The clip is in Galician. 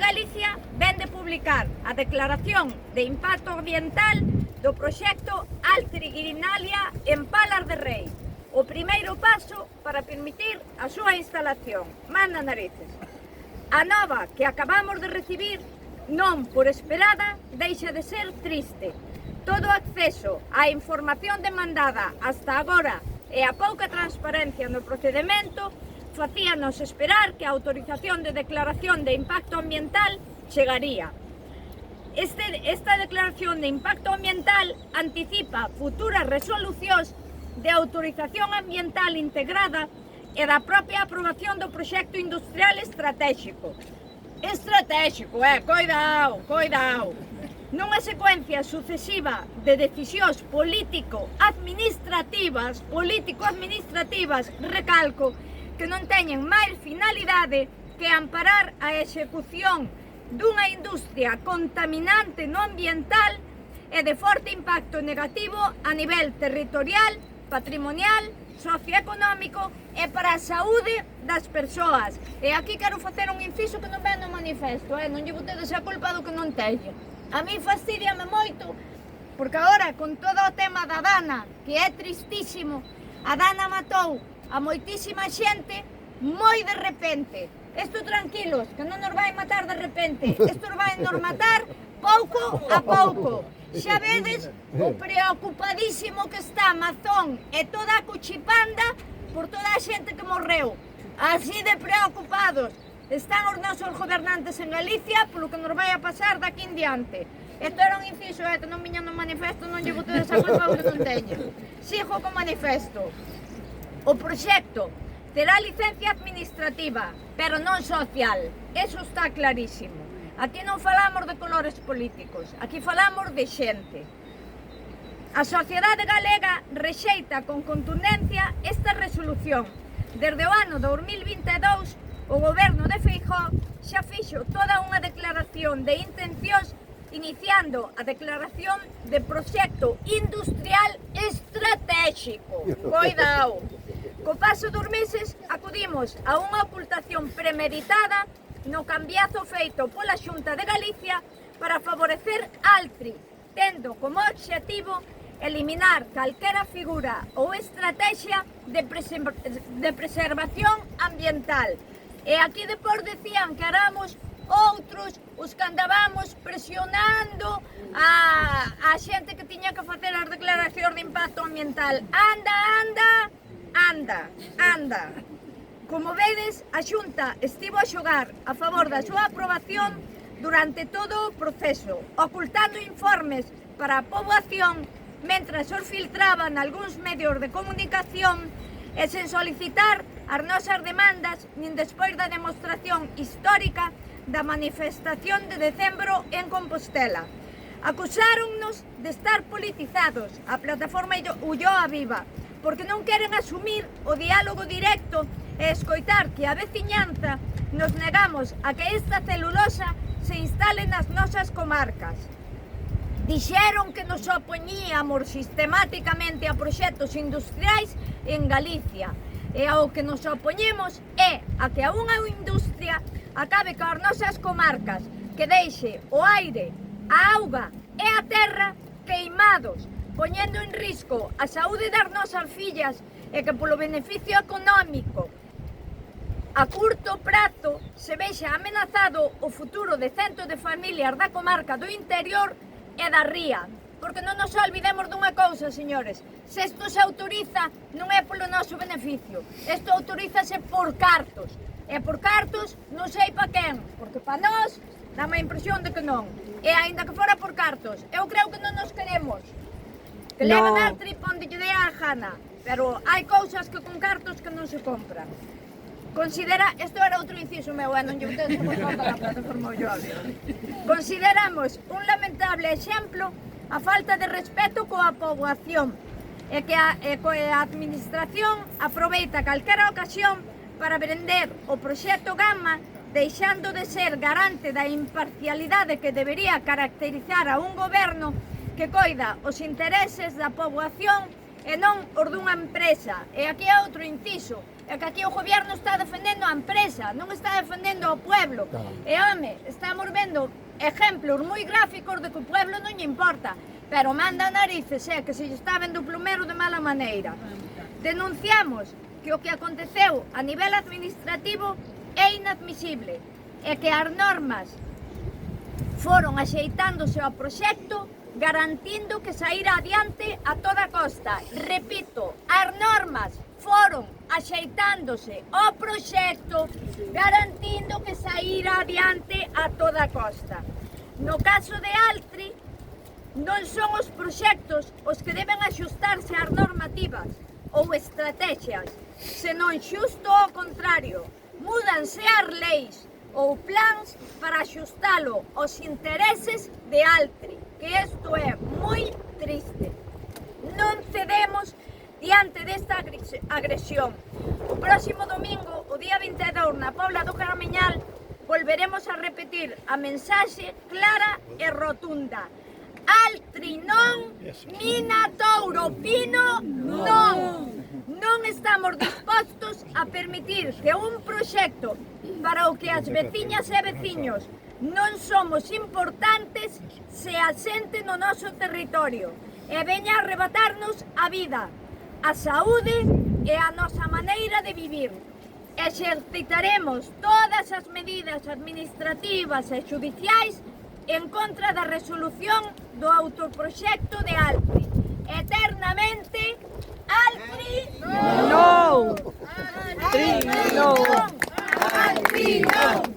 Galicia ven de publicar a declaración de impacto ambiental do proxecto Altri-Guirinalia en Palas de Rei, o primeiro paso para permitir a súa instalación. Manda narices. A nova que acabamos de recibir, non por esperada, deixa de ser triste. Todo o acceso á información demandada hasta agora e a pouca transparencia no procedimento facíanos esperar que a autorización de declaración de impacto ambiental chegaría. Esta declaración de impacto ambiental anticipa futuras resolucións de autorización ambiental integrada e da propia aprobación do proxecto industrial estratégico. Estratégico, coidado, coidado. Nunha secuencia sucesiva de decisións político-administrativas, recalco, que non teñen máis finalidade que amparar a execución dunha industria contaminante no ambiental e de forte impacto negativo a nivel territorial, patrimonial, socioeconómico e para a saúde das persoas. E aquí quero facer un inciso que non ven no manifesto, non lle botedes a culpa do que non teño. A mí fastidiame moito, porque agora con todo o tema da Dana, que é tristísimo, a Dana matou a moitísima xente moi de repente. Isto tranquilos, que non nos vai matar de repente, isto nos vai nos matar pouco a pouco. Xa vedes o preocupadísimo que está Mazón e toda a Cuchipanda por toda a xente que morreu. Así de preocupados están os nosos gobernantes en Galicia polo que nos vai a pasar daqui en diante. Isto era un inciso, que non viña no manifesto, non lle botedes a culpa que non teño. Sigo co manifesto. O proxecto terá licencia administrativa, pero non social. Eso está clarísimo. Aquí non falamos de colores políticos, aquí falamos de xente. A sociedade galega rexeita con contundencia esta resolución. Desde o ano 2022, o goberno de Feijóo xa fixo toda unha declaración de intencións iniciando a declaración de proxecto industrial estratégico. Coidado! Co paso dos meses acudimos a unha ocultación premeditada no cambiazo feito pola Xunta de Galicia para favorecer Altri, tendo como obxectivo eliminar calquera figura ou estrategia de preservación ambiental. E aquí depois decían que éramos outros os que andábamos presionando a xente que tiña que facer as declaracións de impacto ambiental. Anda. Como vedes, a Xunta estivo a xogar a favor da súa aprobación durante todo o proceso, ocultando informes para a poboación mentras os filtraban algúns medios de comunicación e sen solicitar as nosas demandas nin despois da demostración histórica da manifestación de decembro en Compostela. Acusáronnos de estar politizados a plataforma Ulloa Viva, porque non queren asumir o diálogo directo e escoitar que a veciñanza nos negamos a que esta celulosa se instale nas nosas comarcas. Dixeron que nos opoñíamos sistemáticamente a proxectos industriais en Galicia e ao que nos opoñemos é a que a unha industria acabe coas nosas comarcas, que deixe o aire, a auga e a terra queimados, poñendo en risco a saúde das nosas fillas e que polo beneficio económico a curto prazo se vexa amenazado o futuro de centos de familias da comarca do interior e da ría. Porque non nos olvidemos dunha cousa, señores, se isto se autoriza non é polo noso beneficio, isto autorízase por cartos, e por cartos non sei pa quen, porque pa nós dá-me a impresión de que non, e aínda que fora por cartos, eu creo que non nos queremos. Que leven Altri onde lle dé a gana, pero hai cousas que con cartos que non se compran. Considera, isto era outro inciso meu, non lle botedes por falta da plataforma Ulloa Viva. Consideramos un lamentable exemplo a falta de respeto coa poboación e que a administración aproveita calquera ocasión para vender o proxecto Gamma, deixando de ser garante da imparcialidade que debería caracterizar a un goberno que coida os intereses da poboación e non os dunha empresa. E aquí é outro inciso, é que aquí o goberno está defendendo a empresa, non está defendendo o pueblo. E home, estamos vendo exemplos moi gráficos de que o pueblo non lle importa, pero manda narices, que se lle está vendo o plumero de mala maneira. Denunciamos que o que aconteceu a nivel administrativo é inadmisible e que as normas foron axeitándose ao proxecto, garantindo que saíra adiante a toda costa. Repito, as normas foron axeitándose ao proxecto, garantindo que saíra adiante a toda costa. No caso de Altri, non son os proxectos os que deben axustarse ás normativas ou estrategias, senón xusto ao contrario, múdanse as leis ou plans para axustalo aos intereses de Altri, que isto é moi triste. Non cedemos diante desta agresión. O próximo domingo, o día 22, na Pobla do Caramiñal, volveremos a repetir a mensaxe clara e rotunda. Altri non, Mina Touro Pino non. Non estamos dispostos a permitir que un proxecto para o que as veciñas e veciños non somos importantes se asente no noso territorio e veña a arrebatarnos a vida, a saúde e a nosa maneira de vivir. Exercitaremos todas as medidas administrativas e judiciais en contra da resolución do autoproxecto de Altri. Eternamente, Altri No! Altri non! Altri non!